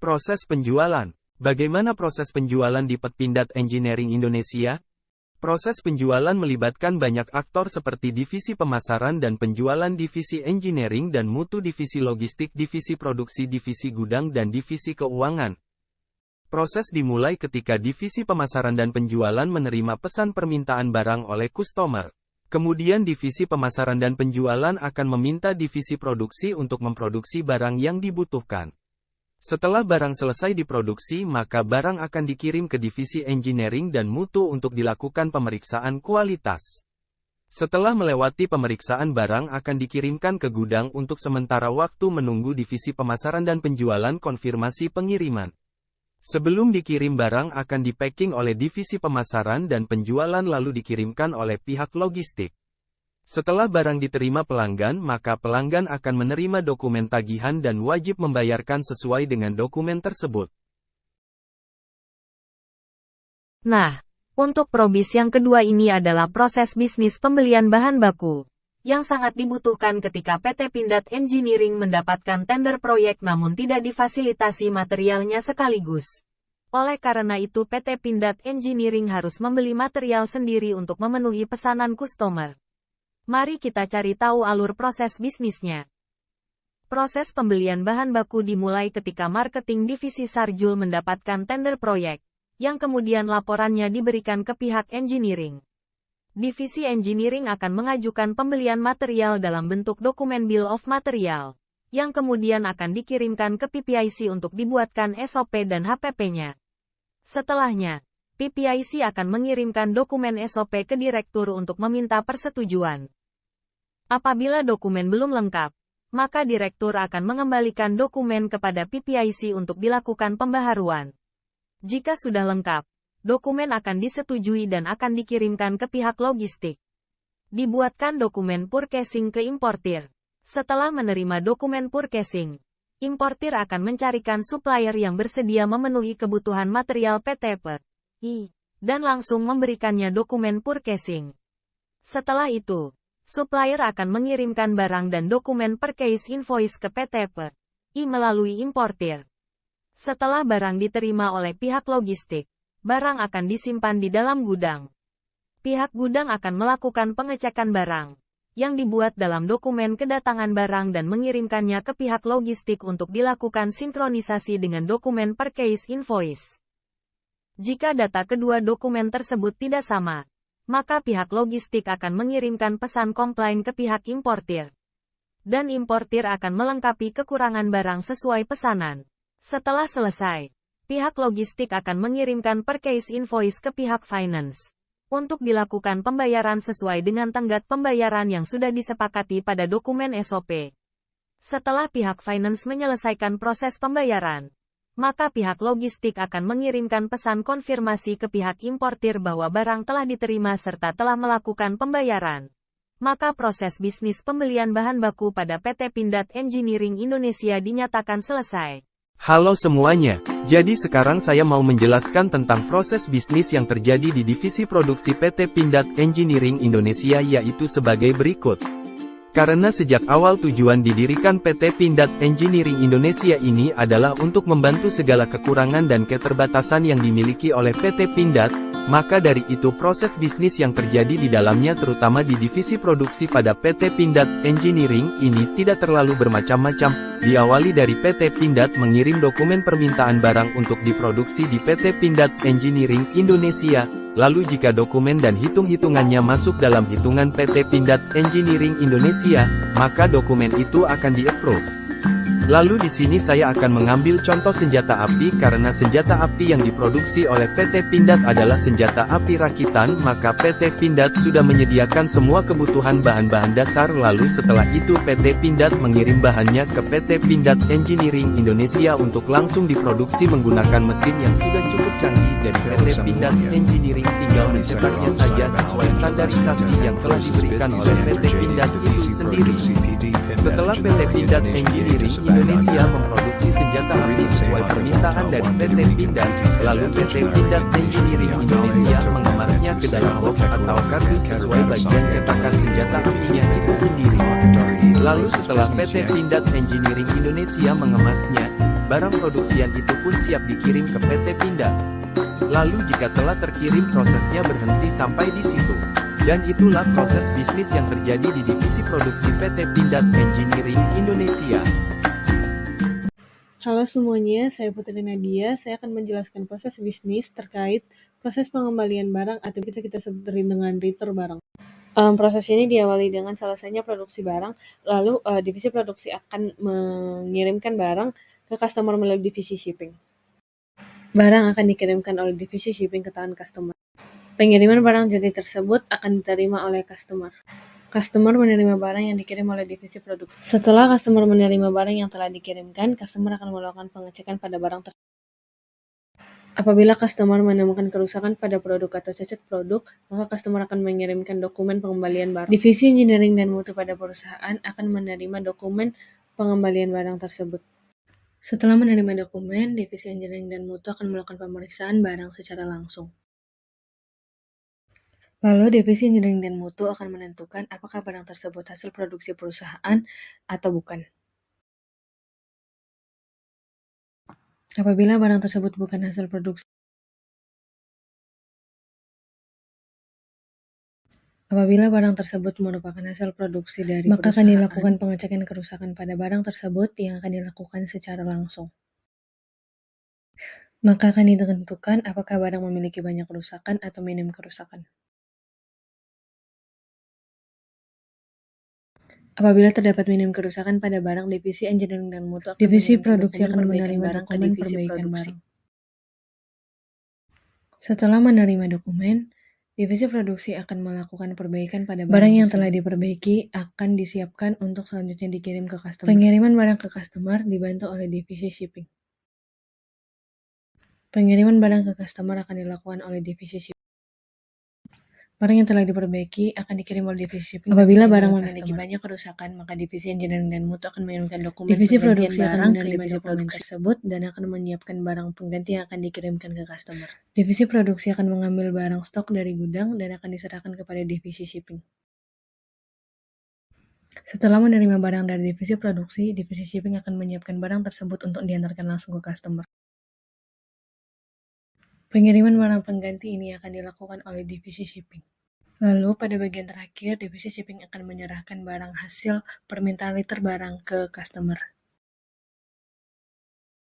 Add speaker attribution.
Speaker 1: Proses penjualan. Bagaimana proses penjualan di PT Pindad Engineering Indonesia? Proses penjualan melibatkan banyak aktor seperti divisi pemasaran dan penjualan, divisi engineering dan mutu, divisi logistik, divisi produksi, divisi gudang, dan divisi keuangan. Proses dimulai ketika divisi pemasaran dan penjualan menerima pesan permintaan barang oleh customer. Kemudian divisi pemasaran dan penjualan akan meminta divisi produksi untuk memproduksi barang yang dibutuhkan. Setelah barang selesai diproduksi, maka barang akan dikirim ke divisi engineering dan mutu untuk dilakukan pemeriksaan kualitas. Setelah melewati pemeriksaan, barang akan dikirimkan ke gudang untuk sementara waktu menunggu divisi pemasaran dan penjualan konfirmasi pengiriman. Sebelum dikirim, barang akan di-packing oleh divisi pemasaran dan penjualan lalu dikirimkan oleh pihak logistik. Setelah barang diterima pelanggan, maka pelanggan akan menerima dokumen tagihan dan wajib membayarkan sesuai dengan dokumen tersebut.
Speaker 2: Nah, untuk probis yang kedua ini adalah proses bisnis pembelian bahan baku, yang sangat dibutuhkan ketika PT Pindad Engineering mendapatkan tender proyek namun tidak difasilitasi materialnya sekaligus. Oleh karena itu PT Pindad Engineering harus membeli material sendiri untuk memenuhi pesanan customer. Mari kita cari tahu alur proses bisnisnya. Proses pembelian bahan baku dimulai ketika marketing divisi Sarjul mendapatkan tender proyek, yang kemudian laporannya diberikan ke pihak engineering. Divisi engineering akan mengajukan pembelian material dalam bentuk dokumen bill of material, yang kemudian akan dikirimkan ke PPIC untuk dibuatkan SOP dan HPP-nya. Setelahnya, PPIC akan mengirimkan dokumen SOP ke direktur untuk meminta persetujuan. Apabila dokumen belum lengkap, maka direktur akan mengembalikan dokumen kepada PPIC untuk dilakukan pembaharuan. Jika sudah lengkap, dokumen akan disetujui dan akan dikirimkan ke pihak logistik. Dibuatkan dokumen purchasing ke importir. Setelah menerima dokumen purchasing, importir akan mencarikan supplier yang bersedia memenuhi kebutuhan material PT PI, dan langsung memberikannya dokumen purchasing. Setelah itu, supplier akan mengirimkan barang dan dokumen purchase invoice ke PT PI melalui importir. Setelah barang diterima oleh pihak logistik, barang akan disimpan di dalam gudang. Pihak gudang akan melakukan pengecekan barang yang dibuat dalam dokumen kedatangan barang dan mengirimkannya ke pihak logistik untuk dilakukan sinkronisasi dengan dokumen purchase invoice. Jika data kedua dokumen tersebut tidak sama, maka pihak logistik akan mengirimkan pesan komplain ke pihak importir. Dan importir akan melengkapi kekurangan barang sesuai pesanan. Setelah selesai, pihak logistik akan mengirimkan purchase invoice ke pihak finance untuk dilakukan pembayaran sesuai dengan tenggat pembayaran yang sudah disepakati pada dokumen SOP. Setelah pihak finance menyelesaikan proses pembayaran, maka pihak logistik akan mengirimkan pesan konfirmasi ke pihak importir bahwa barang telah diterima serta telah melakukan pembayaran. Maka proses bisnis pembelian bahan baku pada PT Pindad Engineering Indonesia dinyatakan selesai.
Speaker 1: Halo semuanya, jadi sekarang saya mau menjelaskan tentang proses bisnis yang terjadi di divisi produksi PT Pindad Engineering Indonesia, yaitu sebagai berikut. Karena sejak awal tujuan didirikan PT Pindad Engineering Indonesia ini adalah untuk membantu segala kekurangan dan keterbatasan yang dimiliki oleh PT Pindad, maka dari itu proses bisnis yang terjadi di dalamnya terutama di divisi produksi pada PT Pindad Engineering ini tidak terlalu bermacam-macam. Diawali dari PT Pindad mengirim dokumen permintaan barang untuk diproduksi di PT Pindad Engineering Indonesia. Lalu jika dokumen dan hitung-hitungannya masuk dalam hitungan PT Pindad Engineering Indonesia, maka dokumen itu akan di-approve. Lalu di sini saya akan mengambil contoh senjata api karena senjata api yang diproduksi oleh PT Pindad adalah senjata api rakitan, maka PT Pindad sudah menyediakan semua kebutuhan bahan-bahan dasar. Lalu setelah itu PT Pindad mengirim bahannya ke PT Pindad Engineering Indonesia untuk langsung diproduksi menggunakan mesin yang sudah cukup canggih dan PT Pindad Engineering tinggal mencetaknya saja sesuai standarisasi yang telah diberikan oleh PT Pindad itu sendiri. Setelah PT Pindad Engineering Indonesia memproduksi senjata api sesuai permintaan dari PT Pindad, lalu PT Pindad Engineering Indonesia mengemasnya ke dalam box atau kardus sesuai bagian cetakan senjata apinya itu sendiri. Lalu setelah PT Pindad Engineering Indonesia mengemasnya, barang produksian itu pun siap dikirim ke PT Pindad. Lalu jika telah terkirim prosesnya berhenti sampai di situ. Dan itulah proses bisnis yang terjadi di divisi produksi PT Pindad Engineering Indonesia.
Speaker 3: Halo semuanya, saya Putri Nadia. Saya akan menjelaskan proses bisnis terkait proses pengembalian barang atau kita sebut dengan return barang. Proses ini diawali dengan selesainya produksi barang, lalu divisi produksi akan mengirimkan barang ke customer melalui divisi shipping. Barang akan dikirimkan oleh divisi shipping ke tangan customer. Pengiriman barang jadi tersebut akan diterima oleh customer. Customer menerima barang yang dikirim oleh divisi produksi. Setelah customer menerima barang yang telah dikirimkan, customer akan melakukan pengecekan pada barang tersebut. Apabila customer menemukan kerusakan pada produk atau cacat produk, maka customer akan mengirimkan dokumen pengembalian barang. Divisi engineering dan mutu pada perusahaan akan menerima dokumen pengembalian barang tersebut. Setelah menerima dokumen, divisi engineering dan mutu akan melakukan pemeriksaan barang secara langsung. Lalu, divisi engineering dan mutu akan menentukan apakah barang tersebut hasil produksi perusahaan atau bukan. Apabila barang tersebut bukan hasil produksi, apabila barang tersebut merupakan hasil produksi dari maka akan dilakukan pengecekan kerusakan pada barang tersebut yang akan dilakukan secara langsung. Maka akan ditentukan apakah barang memiliki banyak kerusakan atau minim kerusakan. Apabila terdapat minim kerusakan pada barang, divisi engineering dan mutu divisi produksi akan menerima dokumen perbaikan barang. Setelah menerima dokumen, divisi produksi akan melakukan perbaikan pada barang yang telah diperbaiki akan disiapkan untuk selanjutnya dikirim ke customer. Pengiriman barang ke customer dibantu oleh divisi shipping. Pengiriman barang ke customer akan dilakukan oleh divisi shipping. Barang yang telah diperbaiki akan dikirim oleh divisi shipping. Apabila barang memiliki banyak kerusakan, maka divisi engineering dan mutu akan mengirimkan dokumen divisi produksi barang ke divisi dokumen tersebut dan akan menyiapkan barang pengganti yang akan dikirimkan ke customer. Divisi produksi akan mengambil barang stok dari gudang dan akan diserahkan kepada divisi shipping. Setelah menerima barang dari divisi produksi, divisi shipping akan menyiapkan barang tersebut untuk diantarkan langsung ke customer. Pengiriman barang pengganti ini akan dilakukan oleh divisi shipping. Lalu pada bagian terakhir, divisi shipping akan menyerahkan barang hasil permintaan return barang ke customer.